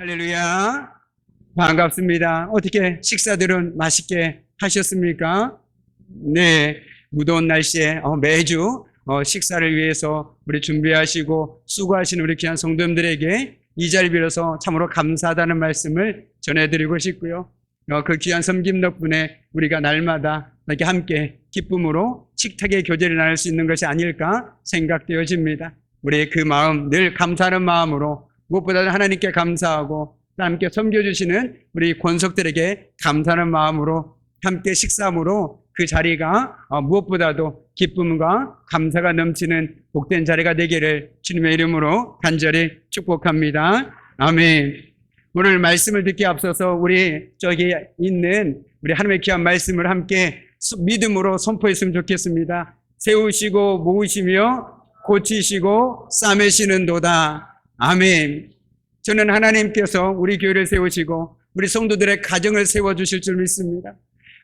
할렐루야. 반갑습니다. 어떻게 식사들은 맛있게 하셨습니까? 네. 무더운 날씨에 매주 식사를 위해서 우리 준비하시고 수고하시는 우리 귀한 성도님들에게 이 자리 빌어서 참으로 감사하다는 말씀을 전해드리고 싶고요. 그 귀한 섬김 덕분에 우리가 날마다 이렇게 함께 기쁨으로 식탁의 교제를 나눌 수 있는 것이 아닐까 생각되어집니다. 우리의 그 마음, 늘 감사하는 마음으로 무엇보다도 하나님께 감사하고 함께 섬겨주시는 우리 권속들에게 감사하는 마음으로 함께 식사함으로 그 자리가 무엇보다도 기쁨과 감사가 넘치는 복된 자리가 되기를 주님의 이름으로 간절히 축복합니다. 아멘. 오늘 말씀을 듣기에 앞서서 우리 저기 있는 우리 하나님의 귀한 말씀을 함께 믿음으로 선포했으면 좋겠습니다. 세우시고 모으시며 고치시고 싸매시는 도다. 아멘. 저는 하나님께서 우리 교회를 세우시고 우리 성도들의 가정을 세워주실 줄 믿습니다.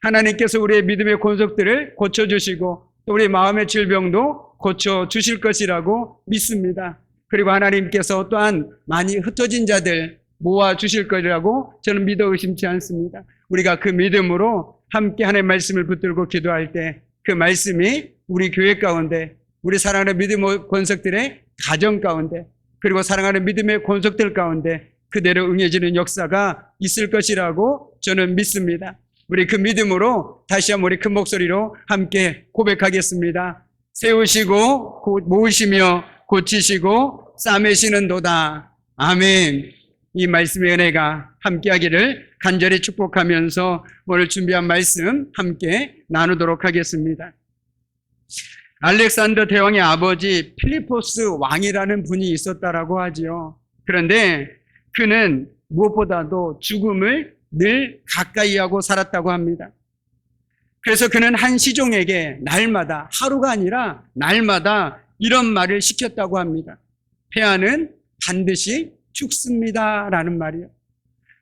하나님께서 우리의 믿음의 권속들을 고쳐주시고 또 우리 마음의 질병도 고쳐주실 것이라고 믿습니다. 그리고 하나님께서 또한 많이 흩어진 자들 모아주실 것이라고 저는 믿어 의심치 않습니다. 우리가 그 믿음으로 함께 하나님의 말씀을 붙들고 기도할 때 그 말씀이 우리 교회 가운데 우리 사랑하는 믿음의 권속들의 가정 가운데 그리고 사랑하는 믿음의 권속들 가운데 그대로 응해지는 역사가 있을 것이라고 저는 믿습니다. 우리 그 믿음으로 다시 한번 우리 큰 목소리로 함께 고백하겠습니다. 세우시고 모으시며 고치시고 싸매시는 도다. 아멘. 이 말씀의 은혜가 함께하기를 간절히 축복하면서 오늘 준비한 말씀 함께 나누도록 하겠습니다. 알렉산더 대왕의 아버지 필리포스 왕이라는 분이 있었다라고 하지요. 그런데 그는 무엇보다도 죽음을 늘 가까이 하고 살았다고 합니다. 그래서 그는 한 시종에게 날마다, 하루가 아니라 날마다 이런 말을 시켰다고 합니다. 폐하는 반드시 죽습니다 라는 말이에요.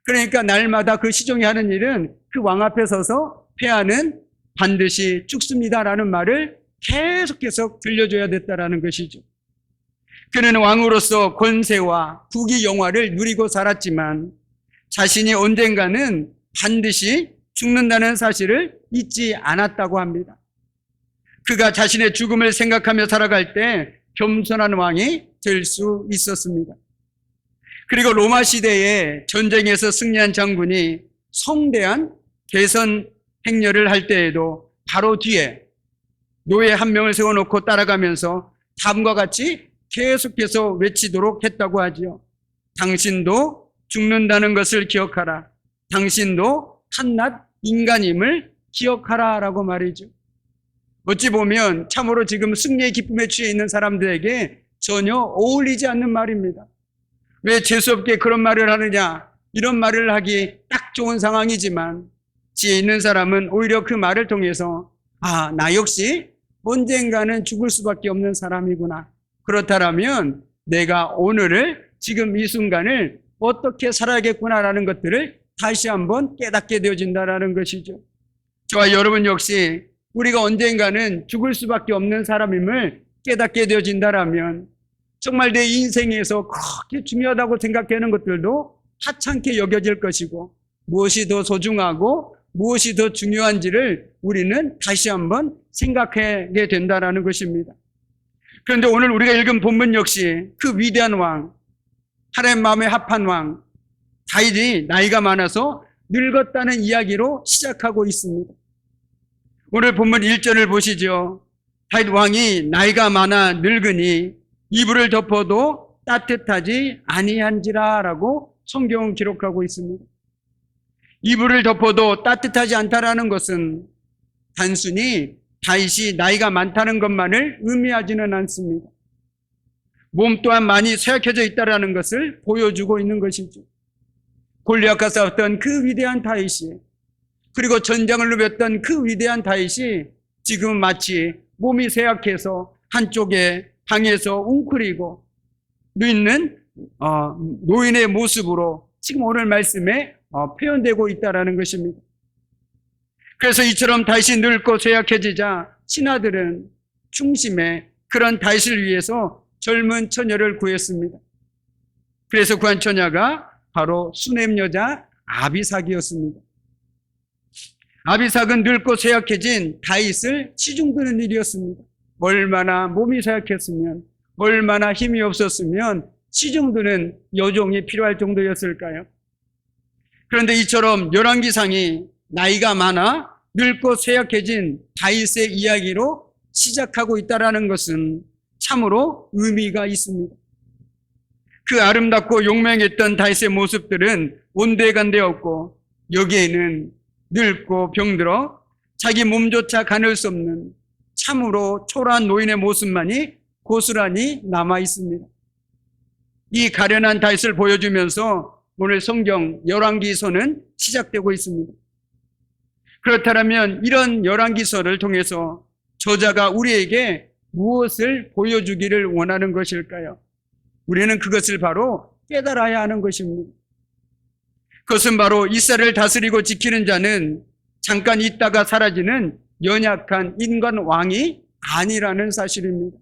그러니까 날마다 그 시종이 하는 일은 그 왕 앞에 서서 폐하는 반드시 죽습니다 라는 말을 계속해서 들려줘야 됐다라는 것이죠. 그는 왕으로서 권세와 부귀 영화를 누리고 살았지만 자신이 언젠가는 반드시 죽는다는 사실을 잊지 않았다고 합니다. 그가 자신의 죽음을 생각하며 살아갈 때 겸손한 왕이 될 수 있었습니다. 그리고 로마 시대에 전쟁에서 승리한 장군이 성대한 개선 행렬을 할 때에도 바로 뒤에 노예 한 명을 세워놓고 따라가면서 다음과 같이 계속해서 외치도록 했다고 하지요. 당신도 죽는다는 것을 기억하라. 당신도 한낱 인간임을 기억하라 라고 말이죠. 어찌 보면 참으로 지금 승리의 기쁨에 취해 있는 사람들에게 전혀 어울리지 않는 말입니다. 왜 재수없게 그런 말을 하느냐, 이런 말을 하기 딱 좋은 상황이지만 지혜 있는 사람은 오히려 그 말을 통해서 나 역시 언젠가는 죽을 수밖에 없는 사람이구나. 그렇다면 내가 오늘을 지금 이 순간을 어떻게 살아야겠구나라는 것들을 다시 한번 깨닫게 되어진다는 것이죠. 저와 여러분 역시 우리가 언젠가는 죽을 수밖에 없는 사람임을 깨닫게 되어진다면 정말 내 인생에서 그렇게 중요하다고 생각하는 것들도 하찮게 여겨질 것이고 무엇이 더 소중하고 무엇이 더 중요한지를 우리는 다시 한번 생각하게 된다는 것입니다. 그런데 오늘 우리가 읽은 본문 역시 그 위대한 왕, 하나님 마음에 합한 왕 다윗이 나이가 많아서 늙었다는 이야기로 시작하고 있습니다. 오늘 본문 1절을 보시죠. 다윗 왕이 나이가 많아 늙으니 이불을 덮어도 따뜻하지 아니한지라 라고 성경은 기록하고 있습니다. 이불을 덮어도 따뜻하지 않다라는 것은 단순히 다윗이 나이가 많다는 것만을 의미하지는 않습니다. 몸 또한 많이 쇠약해져 있다는 것을 보여주고 있는 것이죠. 골리앗과 싸웠던 그 위대한 다윗이 그리고 전장을 누볐던 그 위대한 다윗이 지금 마치 몸이 쇠약해서 한쪽에 방에서 웅크리고 누있는 노인의 모습으로 지금 오늘 말씀에 표현되고 있다는 것입니다. 그래서 이처럼 다윗이 늙고 쇠약해지자 신하들은 중심에 그런 다윗을 위해서 젊은 처녀를 구했습니다. 그래서 구한 처녀가 바로 수넴 여자 아비삭이었습니다. 아비삭은 늙고 쇠약해진 다윗을 치중드는 일이었습니다. 얼마나 몸이 쇠약했으면, 얼마나 힘이 없었으면 치중드는 여종이 필요할 정도였을까요? 그런데 이처럼 열왕기상이 나이가 많아 늙고 쇠약해진 다윗의 이야기로 시작하고 있다는 것은 참으로 의미가 있습니다. 그 아름답고 용맹했던 다윗의 모습들은 온데간데 없고, 여기에는 늙고 병들어 자기 몸조차 가눌 수 없는 참으로 초라한 노인의 모습만이 고스란히 남아 있습니다. 이 가련한 다윗을 보여주면서 오늘 성경 열왕기서는 시작되고 있습니다. 그렇다면 이런 열왕기서를 통해서 저자가 우리에게 무엇을 보여주기를 원하는 것일까요? 우리는 그것을 바로 깨달아야 하는 것입니다. 그것은 바로 이스라엘을 다스리고 지키는 자는 잠깐 있다가 사라지는 연약한 인간 왕이 아니라는 사실입니다.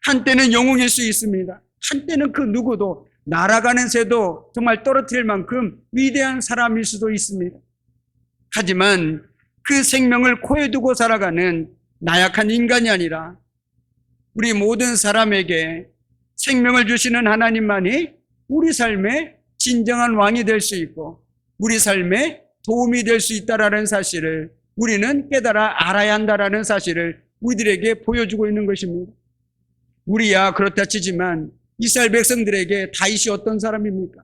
한때는 영웅일 수 있습니다. 한때는 그 누구도 날아가는 새도 정말 떨어뜨릴 만큼 위대한 사람일 수도 있습니다. 하지만 그 생명을 코에 두고 살아가는 나약한 인간이 아니라 우리 모든 사람에게 생명을 주시는 하나님만이 우리 삶의 진정한 왕이 될 수 있고 우리 삶에 도움이 될 수 있다라는 사실을 우리는 깨달아 알아야 한다라는 사실을 우리들에게 보여주고 있는 것입니다. 우리야 그렇다 치지만 이스라엘 백성들에게 다윗이 어떤 사람입니까?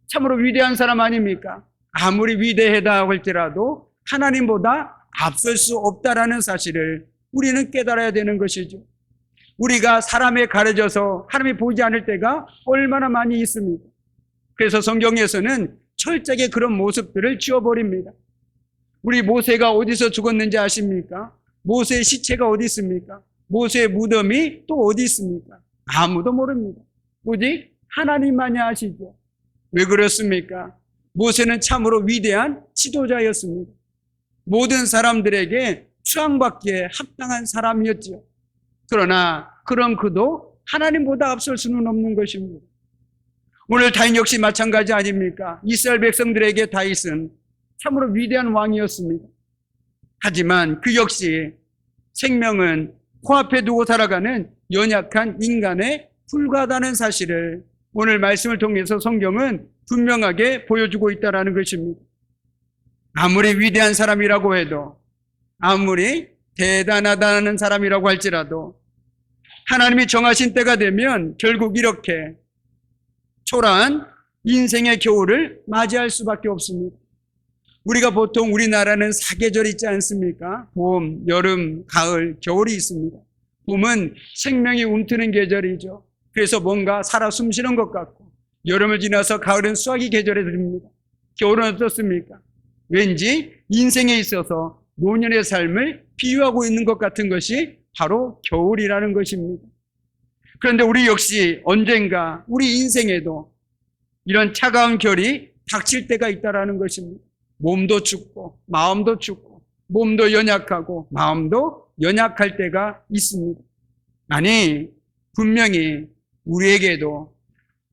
참으로 위대한 사람 아닙니까? 아무리 위대하다 할지라도 하나님보다 앞설 수 없다라는 사실을 우리는 깨달아야 되는 것이죠. 우리가 사람에 가려져서 하나님이 보지 않을 때가 얼마나 많이 있습니까? 그래서 성경에서는 철저하게 그런 모습들을 지워버립니다. 우리 모세가 어디서 죽었는지 아십니까? 모세의 시체가 어디 있습니까? 모세의 무덤이 또 어디 있습니까? 아무도 모릅니다. 오직 하나님만이 아시죠. 왜 그렇습니까? 모세는 참으로 위대한 지도자였습니다. 모든 사람들에게 추앙받기에 합당한 사람이었죠. 그러나 그런 그도 하나님보다 앞설 수는 없는 것입니다. 오늘 다윗 역시 마찬가지 아닙니까? 이스라엘 백성들에게 다윗은 참으로 위대한 왕이었습니다. 하지만 그 역시 생명은 코앞에 두고 살아가는 연약한 인간에 불과하다는 사실을 오늘 말씀을 통해서 성경은 분명하게 보여주고 있다는 것입니다. 아무리 위대한 사람이라고 해도, 아무리 대단하다는 사람이라고 할지라도 하나님이 정하신 때가 되면 결국 이렇게 초라한 인생의 겨울을 맞이할 수밖에 없습니다. 우리가 보통 우리나라는 사계절이 있지 않습니까? 봄, 여름, 가을, 겨울이 있습니다. 봄은 생명이 움트는 계절이죠. 그래서 뭔가 살아 숨쉬는 것 같고, 여름을 지나서 가을은 수확이 계절에 들립니다. 겨울은 어떻습니까? 왠지 인생에 있어서 노년의 삶을 비유하고 있는 것 같은 것이 바로 겨울이라는 것입니다. 그런데 우리 역시 언젠가 우리 인생에도 이런 차가운 결이 닥칠 때가 있다는 것입니다. 몸도 춥고 마음도 춥고 몸도 연약하고 마음도 연약할 때가 있습니다. 아니, 분명히 우리에게도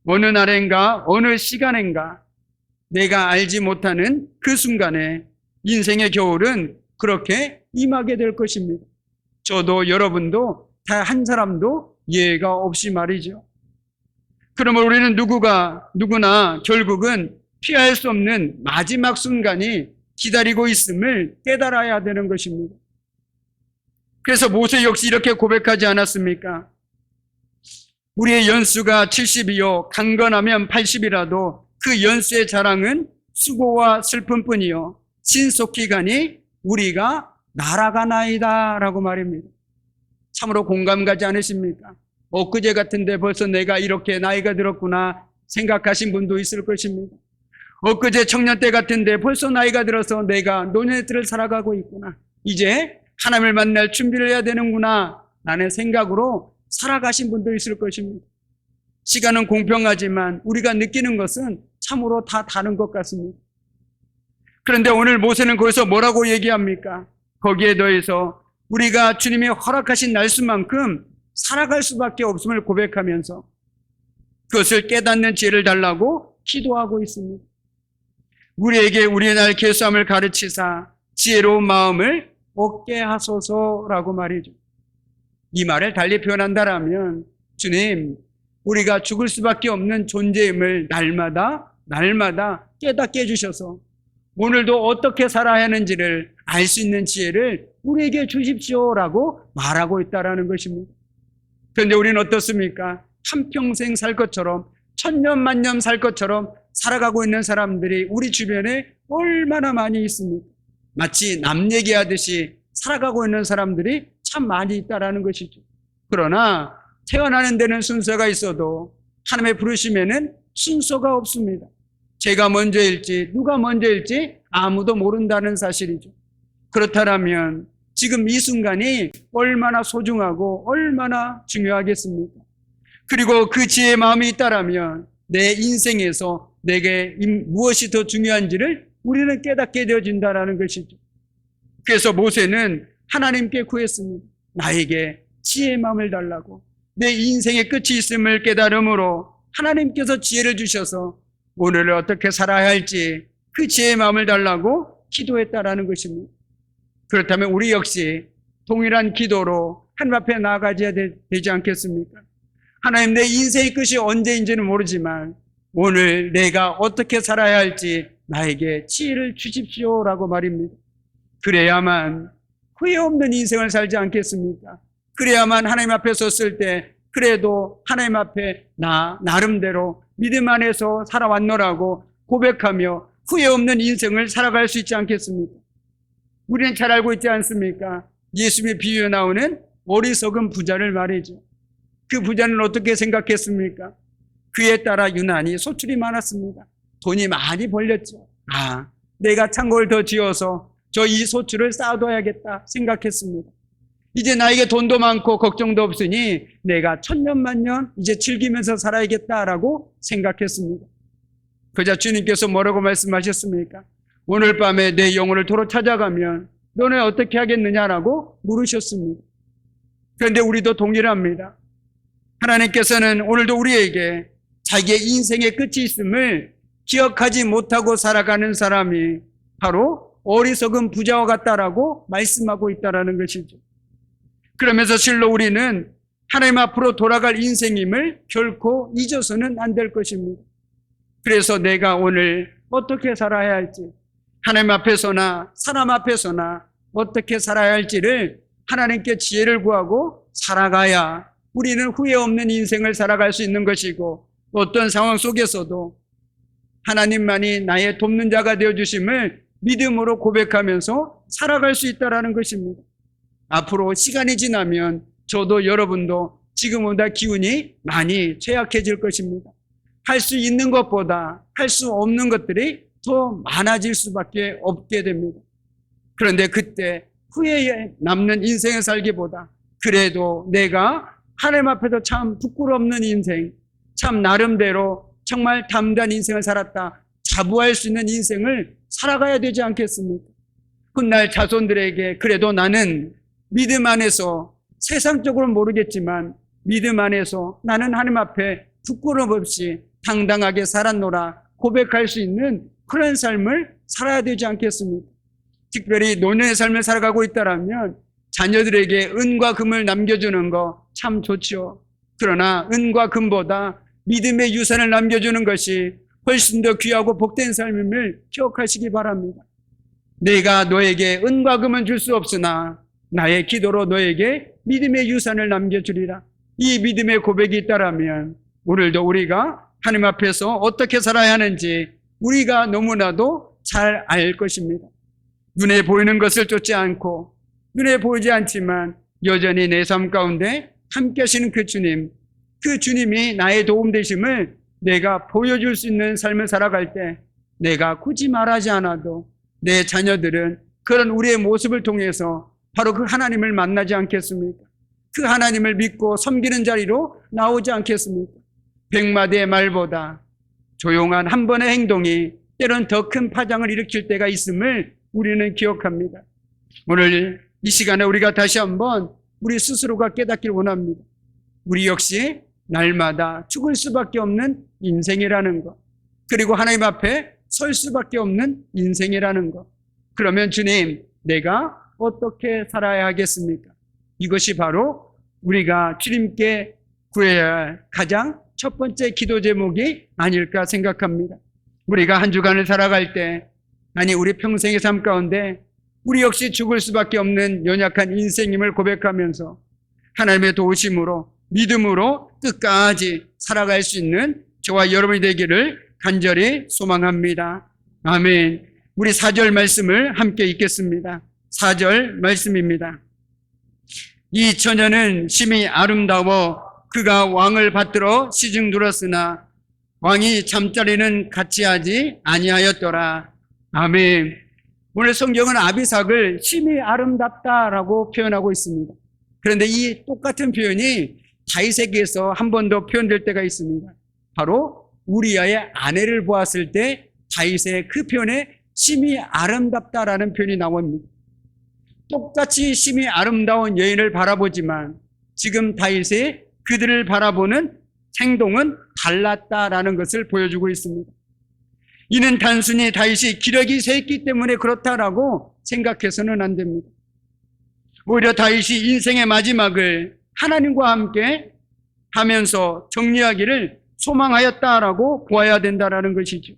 어느 날인가 어느 시간인가 내가 알지 못하는 그 순간에 인생의 겨울은 그렇게 임하게 될 것입니다. 저도 여러분도 다 한 사람도 예외가 없이 말이죠. 그러면 우리는 누구나 결국은 피할 수 없는 마지막 순간이 기다리고 있음을 깨달아야 되는 것입니다. 그래서 모세 역시 이렇게 고백하지 않았습니까? 우리의 연수가 70이요 강건하면 80이라도 그 연수의 자랑은 수고와 슬픔뿐이요 신속히 가니 우리가 날아가나이다 라고 말입니다. 참으로 공감 가지 않으십니까? 엊그제 같은데 벌써 내가 이렇게 나이가 들었구나 생각하신 분도 있을 것입니다. 엊그제 청년 때 같은데 벌써 나이가 들어서 내가 노년의 틀을 살아가고 있구나. 이제 하나님을 만날 준비를 해야 되는구나 라는 생각으로 살아가신 분도 있을 것입니다. 시간은 공평하지만 우리가 느끼는 것은 참으로 다 다른 것 같습니다. 그런데 오늘 모세는 거기서 뭐라고 얘기합니까? 거기에 더해서 우리가 주님이 허락하신 날수만큼 살아갈 수밖에 없음을 고백하면서 그것을 깨닫는 지혜를 달라고 기도하고 있습니다. 우리에게 우리의 날 계수함을 가르치사 지혜로운 마음을 얻게 하소서라고 말이죠. 이 말을 달리 표현한다라면 주님, 우리가 죽을 수밖에 없는 존재임을 날마다 깨닫게 해주셔서 오늘도 어떻게 살아야 하는지를 알 수 있는 지혜를 우리에게 주십시오라고 말하고 있다라는 것입니다. 그런데 우리는 어떻습니까? 한평생 살 것처럼 천년만년 살 것처럼 살아가고 있는 사람들이 우리 주변에 얼마나 많이 있습니까? 마치 남 얘기하듯이 살아가고 있는 사람들이 참 많이 있다라는 것이죠. 그러나 태어나는 데는 순서가 있어도 하나님의 부르심에는 순서가 없습니다. 제가 먼저일지 누가 먼저일지 아무도 모른다는 사실이죠. 그렇다면 지금 이 순간이 얼마나 소중하고 얼마나 중요하겠습니까? 그리고 그 지혜의 마음이 있다라면 내 인생에서 내게 무엇이 더 중요한지를 우리는 깨닫게 되어진다는 것이죠. 그래서 모세는 하나님께 구했습니다. 나에게 지혜의 마음을 달라고. 내 인생의 끝이 있음을 깨달음으로 하나님께서 지혜를 주셔서 오늘을 어떻게 살아야 할지 그 지혜의 마음을 달라고 기도했다라는 것입니다. 그렇다면 우리 역시 동일한 기도로 하나님 앞에 나아가야 되지 않겠습니까? 하나님, 내 인생의 끝이 언제인지는 모르지만 오늘 내가 어떻게 살아야 할지 나에게 지혜를 주십시오라고 말입니다. 그래야만 후회 없는 인생을 살지 않겠습니까? 그래야만 하나님 앞에 섰을 때 그래도 하나님 앞에 나름대로 믿음 안에서 살아왔노라고 고백하며 후회 없는 인생을 살아갈 수 있지 않겠습니까? 우리는 잘 알고 있지 않습니까? 예수님의 비유에 나오는 어리석은 부자를 말이죠. 그 부자는 어떻게 생각했습니까? 그에 따라 유난히 소출이 많았습니다. 돈이 많이 벌렸죠. 내가 창고를 더 지어서 저 이 소출을 쌓아둬야겠다 생각했습니다. 이제 나에게 돈도 많고 걱정도 없으니 내가 천년만년 이제 즐기면서 살아야겠다라고 생각했습니다. 그자 주님께서 뭐라고 말씀하셨습니까? 오늘 밤에 내 영혼을 도로 찾아가면 너네 어떻게 하겠느냐라고 물으셨습니다. 그런데 우리도 동일합니다. 하나님께서는 오늘도 우리에게 자기의 인생의 끝이 있음을 기억하지 못하고 살아가는 사람이 바로 어리석은 부자와 같다라고 말씀하고 있다라는 것이죠. 그러면서 실로 우리는 하나님 앞으로 돌아갈 인생임을 결코 잊어서는 안 될 것입니다. 그래서 내가 오늘 어떻게 살아야 할지, 하나님 앞에서나 사람 앞에서나 어떻게 살아야 할지를 하나님께 지혜를 구하고 살아가야 우리는 후회 없는 인생을 살아갈 수 있는 것이고, 어떤 상황 속에서도 하나님만이 나의 돕는 자가 되어주심을 믿음으로 고백하면서 살아갈 수 있다는 것입니다. 앞으로 시간이 지나면 저도 여러분도 지금보다 기운이 많이 죄악해질 것입니다. 할 수 있는 것보다 할 수 없는 것들이 더 많아질 수밖에 없게 됩니다. 그런데 그때 후회에 남는 인생을 살기보다 그래도 내가 하나님 앞에서 참 부끄럽는 인생, 참 나름대로 정말 담대한 인생을 살았다, 자부할 수 있는 인생을 살아가야 되지 않겠습니까? 훗날 자손들에게 그래도 나는 믿음 안에서 세상적으로 모르겠지만 믿음 안에서 나는 하나님 앞에 부끄러움 없이 당당하게 살았노라 고백할 수 있는 그런 삶을 살아야 되지 않겠습니까? 특별히 노년의 삶을 살아가고 있다면 자녀들에게 은과 금을 남겨주는 거 참 좋지요. 그러나 은과 금보다 믿음의 유산을 남겨주는 것이 훨씬 더 귀하고 복된 삶임을 기억하시기 바랍니다. 내가 너에게 은과 금은 줄 수 없으나 나의 기도로 너에게 믿음의 유산을 남겨주리라. 이 믿음의 고백이 있다라면 오늘도 우리가 하나님 앞에서 어떻게 살아야 하는지 우리가 너무나도 잘 알 것입니다. 눈에 보이는 것을 쫓지 않고 눈에 보이지 않지만 여전히 내 삶 가운데 함께 하시는 그 주님이 나의 도움 되심을 내가 보여줄 수 있는 삶을 살아갈 때 내가 굳이 말하지 않아도 내 자녀들은 그런 우리의 모습을 통해서 바로 그 하나님을 만나지 않겠습니까? 그 하나님을 믿고 섬기는 자리로 나오지 않겠습니까? 백마디의 말보다 조용한 한 번의 행동이 때론 더 큰 파장을 일으킬 때가 있음을 우리는 기억합니다. 오늘 이 시간에 우리가 다시 한번 우리 스스로가 깨닫길 원합니다. 우리 역시 날마다 죽을 수밖에 없는 인생이라는 것, 그리고 하나님 앞에 설 수밖에 없는 인생이라는 것. 그러면 주님, 내가 어떻게 살아야 하겠습니까? 이것이 바로 우리가 주님께 구해야 할 가장 첫 번째 기도 제목이 아닐까 생각합니다. 우리가 한 주간을 살아갈 때, 아니 우리 평생의 삶 가운데 우리 역시 죽을 수밖에 없는 연약한 인생임을 고백하면서 하나님의 도우심으로, 믿음으로 끝까지 살아갈 수 있는 저와 여러분이 되기를 간절히 소망합니다. 아멘. 우리 4절 말씀을 함께 읽겠습니다. 4절 말씀입니다. 이 처녀는 심히 아름다워 그가 왕을 받들어 시중 들었으나 왕이 잠자리는 같이 하지 아니하였더라. 아멘. 오늘 성경은 아비삭을 심히 아름답다라고 표현하고 있습니다. 그런데 이 똑같은 표현이 다윗에게서 한 번 더 표현될 때가 있습니다. 바로 우리아의 아내를 보았을 때 다윗의 그 표현에 심히 아름답다라는 표현이 나옵니다. 똑같이 심히 아름다운 여인을 바라보지만 지금 다윗의 그들을 바라보는 행동은 달랐다라는 것을 보여주고 있습니다. 이는 단순히 다윗이 기력이 쇠했기 때문에 그렇다라고 생각해서는 안 됩니다. 오히려 다윗이 인생의 마지막을 하나님과 함께 하면서 정리하기를 소망하였다라고 보아야 된다라는 것이죠.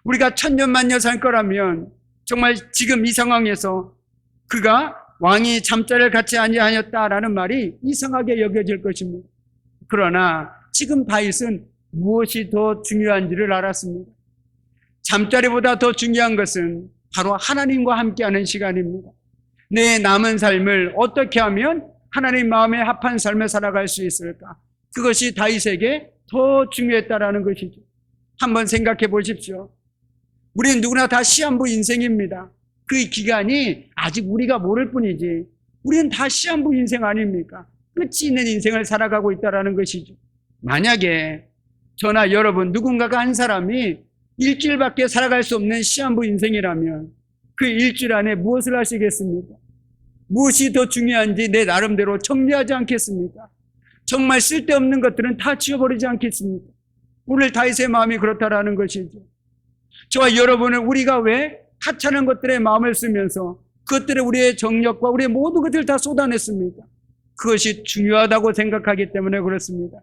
우리가 천년만년 살 거라면 정말 지금 이 상황에서 그가 왕이 잠자리를 같이 아니하였다라는 말이 이상하게 여겨질 것입니다. 그러나 지금 다윗은 무엇이 더 중요한지를 알았습니다. 잠자리보다 더 중요한 것은 바로 하나님과 함께하는 시간입니다. 내 남은 삶을 어떻게 하면 하나님 마음에 합한 삶을 살아갈 수 있을까? 그것이 다윗에게 더 중요했다라는 것이죠. 한번 생각해 보십시오. 우리는 누구나 다 시한부 인생입니다. 그 기간이 아직 우리가 모를 뿐이지 우리는 다 시한부 인생 아닙니까? 끝이 있는 인생을 살아가고 있다는 것이죠. 만약에 저나 여러분 누군가가 한 사람이 일주일밖에 살아갈 수 없는 시한부 인생이라면 그 일주일 안에 무엇을 하시겠습니까? 무엇이 더 중요한지 내 나름대로 정리하지 않겠습니까? 정말 쓸데없는 것들은 다 지워버리지 않겠습니까? 오늘 다윗의 마음이 그렇다라는 것이죠. 저와 여러분은 우리가 왜 하찮은 것들에 마음을 쓰면서 그것들에 우리의 정력과 우리의 모든 것들을 다 쏟아냈습니까? 그것이 중요하다고 생각하기 때문에 그렇습니다.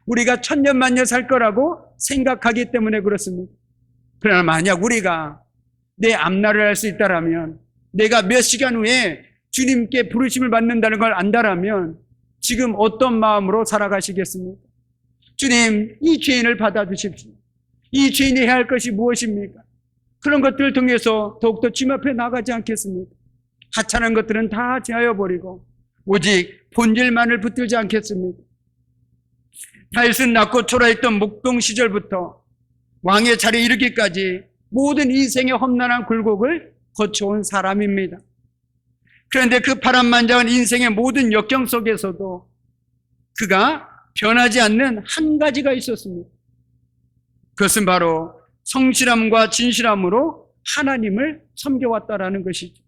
우리가 천년만년 살 거라고 생각하기 때문에 그렇습니다. 그러나 만약 우리가 내 앞날을 알 수 있다라면, 내가 몇 시간 후에 주님께 부르심을 받는다는 걸 안다라면 지금 어떤 마음으로 살아가시겠습니까? 주님, 이 죄인을 받아주십시오. 이 죄인이 해야 할 것이 무엇입니까? 그런 것들을 통해서 더욱더 주님 앞에 나가지 않겠습니까? 하찮은 것들은 다 제하여 버리고 오직 본질만을 붙들지 않겠습니까? 다윗은 낮고 초라했던 목동 시절부터 왕의 자리에 이르기까지 모든 인생의 험난한 굴곡을 거쳐온 사람입니다. 그런데 그 파란만장한 인생의 모든 역경 속에서도 그가 변하지 않는 한 가지가 있었습니다. 그것은 바로 성실함과 진실함으로 하나님을 섬겨왔다라는 것이죠.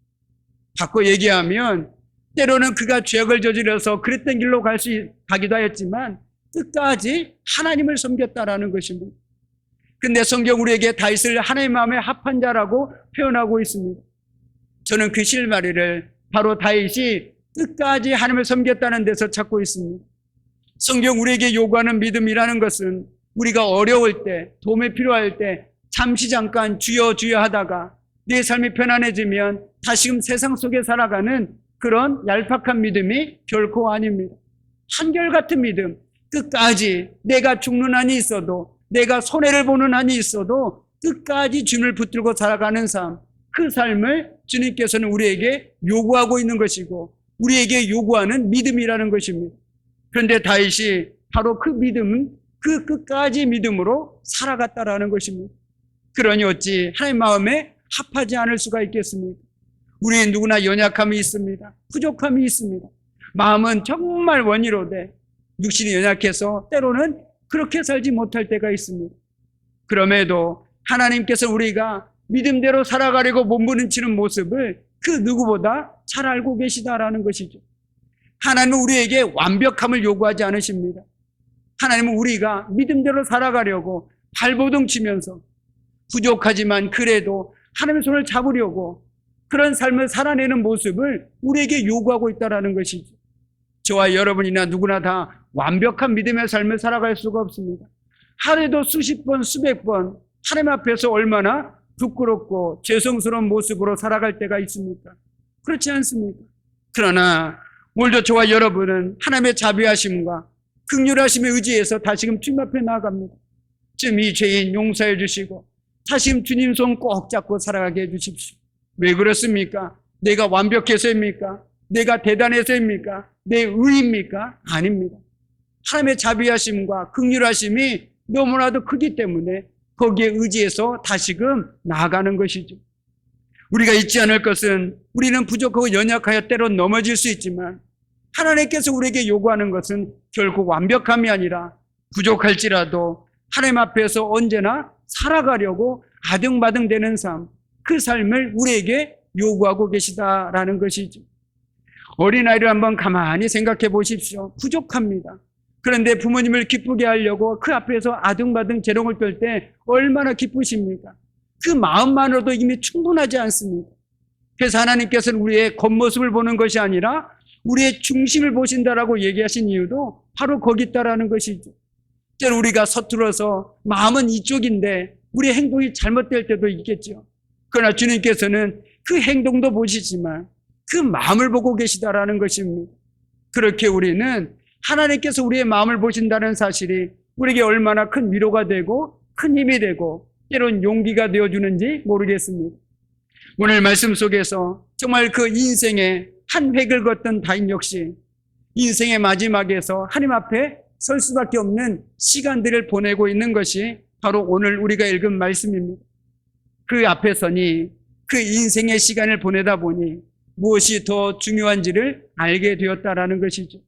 바꿔 얘기하면 때로는 그가 죄악을 저질러서 그랬던 길로 가기도 하였지만 끝까지 하나님을 섬겼다라는 것입니다. 근데 성경 우리에게 다윗을 하나님 마음에 합한 자라고 표현하고 있습니다. 저는 그 실마리를 바로 다윗이 끝까지 하나님을 섬겼다는 데서 찾고 있습니다. 성경 우리에게 요구하는 믿음이라는 것은 우리가 어려울 때, 도움이 필요할 때 잠시 잠깐 주여 주여 하다가 내 삶이 편안해지면 다시금 세상 속에 살아가는 그런 얄팍한 믿음이 결코 아닙니다. 한결같은 믿음, 끝까지 내가 죽는 한이 있어도, 내가 손해를 보는 한이 있어도 끝까지 주님을 붙들고 살아가는 삶, 그 삶을 주님께서는 우리에게 요구하고 있는 것이고 우리에게 요구하는 믿음이라는 것입니다. 그런데 다윗이 바로 그 믿음은 그 끝까지 믿음으로 살아갔다라는 것입니다. 그러니 어찌 하나님 마음에 합하지 않을 수가 있겠습니까? 우리는 누구나 연약함이 있습니다. 부족함이 있습니다. 마음은 정말 원이로되 육신이 연약해서 때로는 그렇게 살지 못할 때가 있습니다. 그럼에도 하나님께서 우리가 믿음대로 살아가려고 몸부림치는 모습을 그 누구보다 잘 알고 계시다라는 것이죠. 하나님은 우리에게 완벽함을 요구하지 않으십니다. 하나님은 우리가 믿음대로 살아가려고 발버둥 치면서 부족하지만 그래도 하나님의 손을 잡으려고 그런 삶을 살아내는 모습을 우리에게 요구하고 있다는 것이죠. 저와 여러분이나 누구나 다 완벽한 믿음의 삶을 살아갈 수가 없습니다. 하루에도 수십 번, 수백 번 하나님 앞에서 얼마나 부끄럽고 죄송스러운 모습으로 살아갈 때가 있습니까? 그렇지 않습니까? 그러나 오늘도 저와 여러분은 하나님의 자비하심과 긍휼하심에 의지해서 다시금 주님 앞에 나아갑니다. 지금 이 죄인 용서해 주시고 다시금 주님 손 꼭 잡고 살아가게 해 주십시오. 왜 그렇습니까? 내가 완벽해서입니까? 내가 대단해서입니까? 내 의입니까? 아닙니다. 하나님의 자비하심과 긍휼하심이 너무나도 크기 때문에 거기에 의지해서 다시금 나아가는 것이죠. 우리가 잊지 않을 것은 우리는 부족하고 연약하여 때론 넘어질 수 있지만 하나님께서 우리에게 요구하는 것은 결국 완벽함이 아니라 부족할지라도 하나님 앞에서 언제나 살아가려고 아등바등되는 삶, 그 삶을 우리에게 요구하고 계시다라는 것이죠. 어린아이를 한번 가만히 생각해 보십시오. 부족합니다. 그런데 부모님을 기쁘게 하려고 그 앞에서 아등바등 재롱을 떨 때 얼마나 기쁘십니까? 그 마음만으로도 이미 충분하지 않습니다. 그래서 하나님께서는 우리의 겉모습을 보는 것이 아니라 우리의 중심을 보신다라고 얘기하신 이유도 바로 거기 있다라는 것이죠. 때로 우리가 서툴러서 마음은 이쪽인데 우리의 행동이 잘못될 때도 있겠죠. 그러나 주님께서는 그 행동도 보시지만 그 마음을 보고 계시다라는 것입니다. 그렇게 우리는 하나님께서 우리의 마음을 보신다는 사실이 우리에게 얼마나 큰 위로가 되고 큰 힘이 되고 때론 용기가 되어주는지 모르겠습니다. 오늘 말씀 속에서 정말 그 인생의 한 획을 걷던 다윗 역시 인생의 마지막에서 하나님 앞에 설 수밖에 없는 시간들을 보내고 있는 것이 바로 오늘 우리가 읽은 말씀입니다. 그 앞에 서니 그 인생의 시간을 보내다 보니 무엇이 더 중요한지를 알게 되었다라는 것이죠.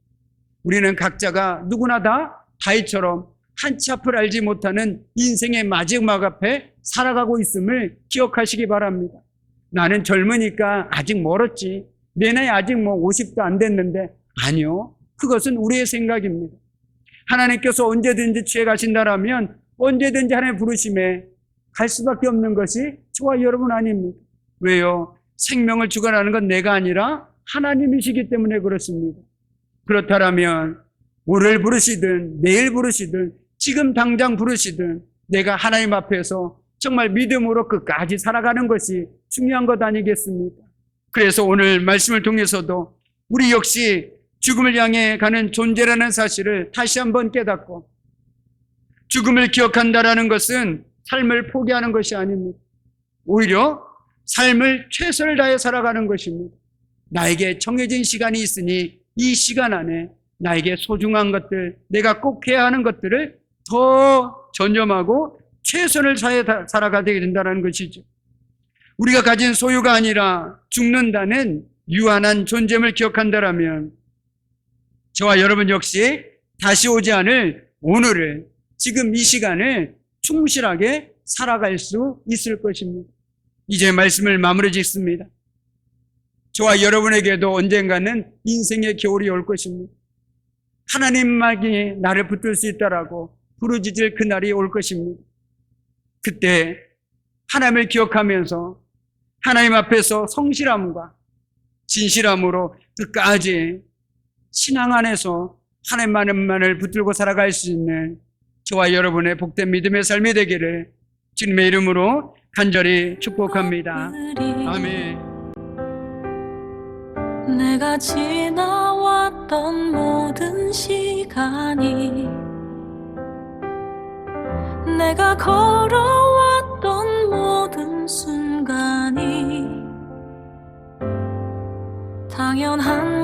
우리는 각자가 누구나 다 다윗처럼 한치 앞을 알지 못하는 인생의 마지막 앞에 살아가고 있음을 기억하시기 바랍니다. 나는 젊으니까 아직 멀었지. 내 나이 아직 50도 안 됐는데. 아니요. 그것은 우리의 생각입니다. 하나님께서 언제든지 취해 가신다라면 언제든지 하나님의 부르심에 갈 수밖에 없는 것이 저와 여러분 아닙니까? 왜요? 생명을 주관하는 건 내가 아니라 하나님이시기 때문에 그렇습니다. 그렇다면 오늘 부르시든 내일 부르시든 지금 당장 부르시든 내가 하나님 앞에서 정말 믿음으로 끝까지 살아가는 것이 중요한 것 아니겠습니까? 그래서 오늘 말씀을 통해서도 우리 역시 죽음을 향해 가는 존재라는 사실을 다시 한번 깨닫고 죽음을 기억한다라는 것은 삶을 포기하는 것이 아닙니다. 오히려 삶을 최선을 다해 살아가는 것입니다. 나에게 정해진 시간이 있으니 이 시간 안에 나에게 소중한 것들, 내가 꼭 해야 하는 것들을 더 전념하고 최선을 다해 살아가게 된다는 것이죠. 우리가 가진 소유가 아니라 죽는다는 유한한 존재임을 기억한다면 저와 여러분 역시 다시 오지 않을 오늘을, 지금 이 시간을 충실하게 살아갈 수 있을 것입니다. 이제 말씀을 마무리 짓습니다. 저와 여러분에게도 언젠가는 인생의 겨울이 올 것입니다. 하나님만이 나를 붙들 수 있다라고 부르짖을 그날이 올 것입니다. 그때 하나님을 기억하면서 하나님 앞에서 성실함과 진실함으로 끝까지 신앙 안에서 하나님만을 붙들고 살아갈 수 있는 저와 여러분의 복된 믿음의 삶이 되기를 주님의 이름으로 간절히 축복합니다. 아멘. 내가 지나왔던 모든 시간이, 내가 걸어왔던 모든 순간이 당연한